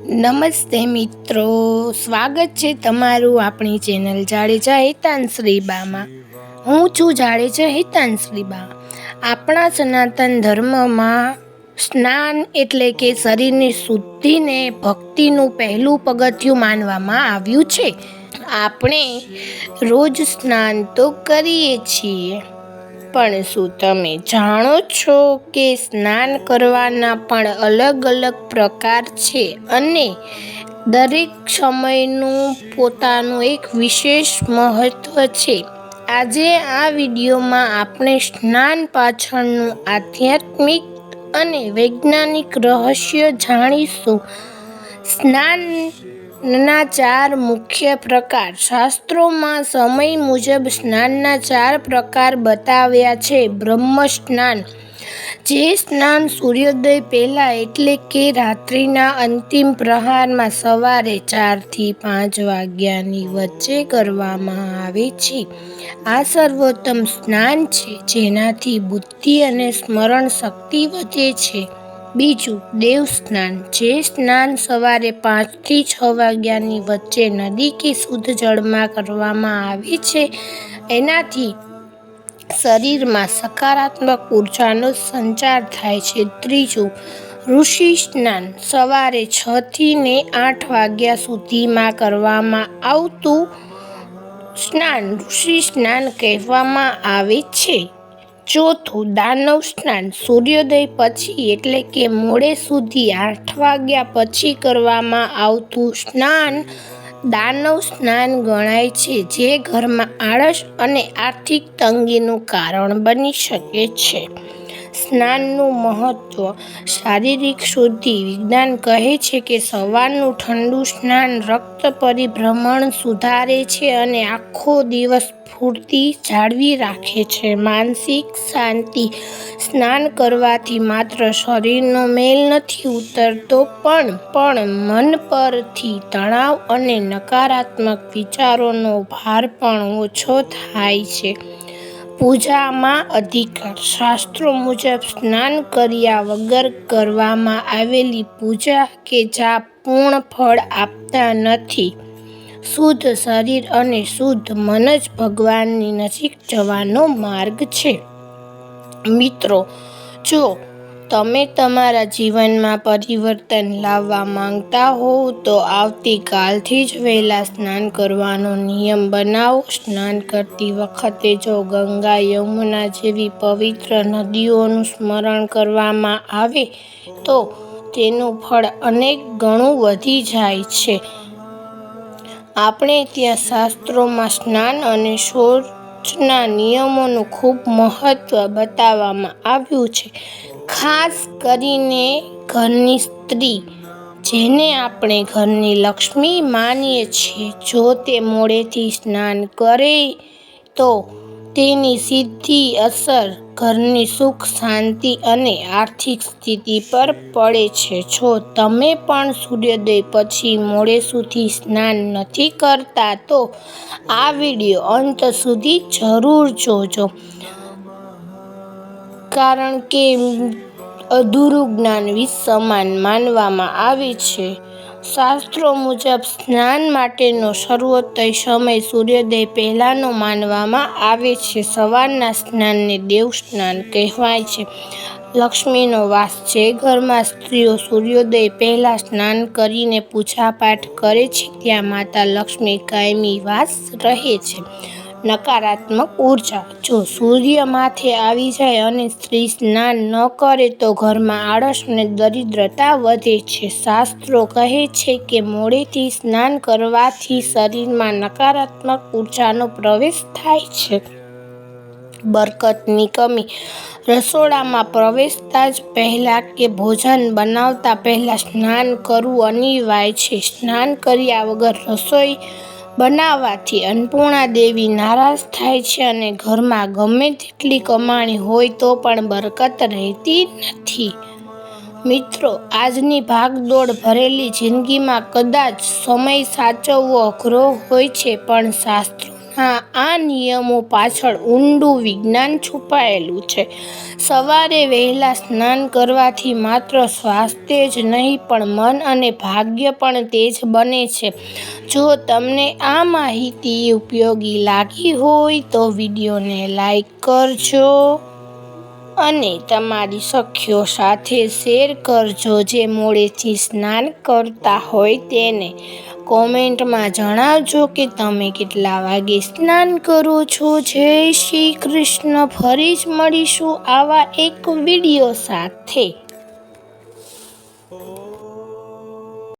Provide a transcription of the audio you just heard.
નમસ્તે મિત્રો, સ્વાગત છે તમારું આપણી ચેનલ જાડેજા હેતાંશ્રીબામાં. હું છું જાડેજા હેતાંશ્રીબા. આપણા સનાતન ધર્મમાં સ્નાન એટલે કે શરીરની શુદ્ધિને ભક્તિનું પહેલું પગથિયું માનવામાં આવ્યું છે. આપણે રોજ સ્નાન તો કરીએ છીએ, પણ શું તમે જાણો છો કે સ્નાન કરવાના પણ અલગ અલગ પ્રકાર છે અને દરેક સમયનું પોતાનું એક વિશેષ મહત્વ છે. આજે આ વિડીયોમાં આપણે સ્નાન પાછળનું આધ્યાત્મિક અને વૈજ્ઞાનિક રહસ્ય જાણીશું. સ્નાનના 4 મુખ્ય પ્રકાર. શાસ્ત્રોમાં સમય મુજબ સ્નાનના 4 પ્રકાર બતાવ્યા છે. બ્રહ્મ સ્નાન, જે સ્નાન સૂર્યોદય પહેલા એટલે કે રાત્રિના અંતિમ પ્રહારમાં સવારે 4 થી 5 વાગ્યાની વચ્ચે કરવામાં આવે છે. આ સર્વોત્તમ સ્નાન છે, જેનાથી બુદ્ધિ અને સ્મરણ શક્તિ વધે છે. બીજું, દેવ સ્નાન, જે સ્નાન સવારે 5 થી 6 વાગ્યાની વચ્ચે નદી કે શુદ્ધ જળમાં કરવામાં આવે છે. એનાથી શરીરમાં સકારાત્મક ઉર્જાનો સંચાર થાય છે. ત્રીજું, ઋષિ સ્નાન, સવારે 6 થી 8 વાગ્યા સુધીમાં કરવામાં આવતું સ્નાન ઋષિ સ્નાન કહેવામાં આવે છે. ચોથું, દાનવ સ્નાન, સૂર્યોદય પછી એટલે કે મોડે સુધી 8 વાગ્યા પછી કરવામાં આવતું સ્નાન દાનવ સ્નાન ગણાય છે, જે ઘરમાં આળસ અને આર્થિક તંગીનું કારણ બની શકે છે. સ્નાનનું મહત્વ. શારીરિક શુદ્ધિ. વિજ્ઞાન કહે છે કે સવારનું ઠંડુ સ્નાન રક્ત પરિભ્રમણ સુધારે છે અને આખો દિવસ સ્ફૂર્તિ જાળવી રાખે છે. માનસિક શાંતિ. સ્નાન કરવાથી માત્ર શરીરનો મેલ નથી ઉતરતો, પણ મન પરથી તણાવ અને નકારાત્મક વિચારોનો ભાર પણ ઓછો થાય છે. પૂજામાં અધિકાર. શાસ્ત્રો મુજબ સ્નાન કર્યા વગર કરવામાં આવેલી પૂજા કે જાપ પૂર્ણ ફળ આપતા નથી. શુદ્ધ શરીર અને શુદ્ધ મન જ ભગવાનની નજીક જવાનો માર્ગ છે. મિત્રો, જો તમે તમારા જીવનમાં પરિવર્તન લાવવા માંગતા હો તો આવતીકાલથી જ વહેલા સ્નાન કરવાનો નિયમ બનાવો. સ્નાન કરતી વખતે જો ગંગા, યમુના જેવી પવિત્ર નદીઓનું સ્મરણ કરવામાં આવે તો તેનું ફળ અનેક ગણું વધી જાય છે. આપણે ત્યાં શાસ્ત્રોમાં સ્નાન અને શૌચના નિયમોનું ખૂબ મહત્વ બતાવવામાં આવ્યું છે. ખાસ કરીને ઘરની સ્ત્રી, જેને આપણે ઘરની લક્ષ્મી માનીએ છીએ, જો તે મોડેથી સ્નાન કરે તો તેની સીધી અસર ઘરની સુખ, શાંતિ અને આર્થિક સ્થિતિ પર પડે છે. જો તમે પણ સૂર્યોદય પછી મોડે સુધી સ્નાન નથી કરતા તો આ વિડીયો અંત સુધી જરૂર જોજો, કારણ કે અધૂરું જ્ઞાન સમાન માનવામાં આવે છે. શાસ્ત્રો મુજબ સ્નાન માટેનો સર્વોત્તમ સમય સૂર્યોદય પહેલાંનો માનવામાં આવે છે. સવારના સ્નાનને દેવ સ્નાન કહેવાય છે. લક્ષ્મીનો વાસ. જે ઘરમાં સ્ત્રીઓ સૂર્યોદય પહેલા સ્નાન કરીને પૂજાપાઠ કરે છે, ત્યાં માતા લક્ષ્મી કાયમી વાસ રહે છે. નકારાત્મક ઉર્જા. જો સૂર્ય માથે આવી જાય અને સ્ત્રી સ્નાન ન કરે તો ઘરમાં આળસ અને દરિદ્રતા વધે છે. શાસ્ત્રો કહે છે કે મોડેથી સ્નાન કરવાથી શરીરમાં નકારાત્મક ઉર્જાનો પ્રવેશ થાય છે. બરકતની કમી. રસોડામાં પ્રવેશતા જ પહેલા કે ભોજન બનાવતા પહેલા સ્નાન કરવું અનિવાર્ય છે. સ્નાન કર્યા વગર રસોઈ બનાવવાથી અન્નપૂર્ણા દેવી નારાજ થાય છે અને ઘરમાં ગમે તેટલી કમાણી હોય તો પણ બરકત રહેતી નથી. મિત્રો, આજની ભાગદોડ ભરેલી જિંદગીમાં કદાચ સમય સાચવવો અઘરો હોય છે, પણ શાસ્ત્રોના હા, આ નિયમો પાછળ ઊંડું વિજ્ઞાન છુપાયેલું છે. સવારે વહેલા સ્નાન કરવાથી માત્ર સ્વાસ્થ્ય જ નહીં પણ મન અને ભાગ્ય પણ તેજ બને છે. જો તમને આ માહિતી ઉપયોગી લાગી હોય તો વિડીયોને લાઈક કરજો અને તમારી સખીઓ સાથે શેર કરજો. જે મોડેથી સ્નાન કરતા હોય તેને કોમેન્ટમાં જણાવજો કે તમે કેટલા વાગે સ્નાન કરો છો. જય શ્રી કૃષ્ણ. ફરી જ મળીશું આવા એક વિડીયો સાથે.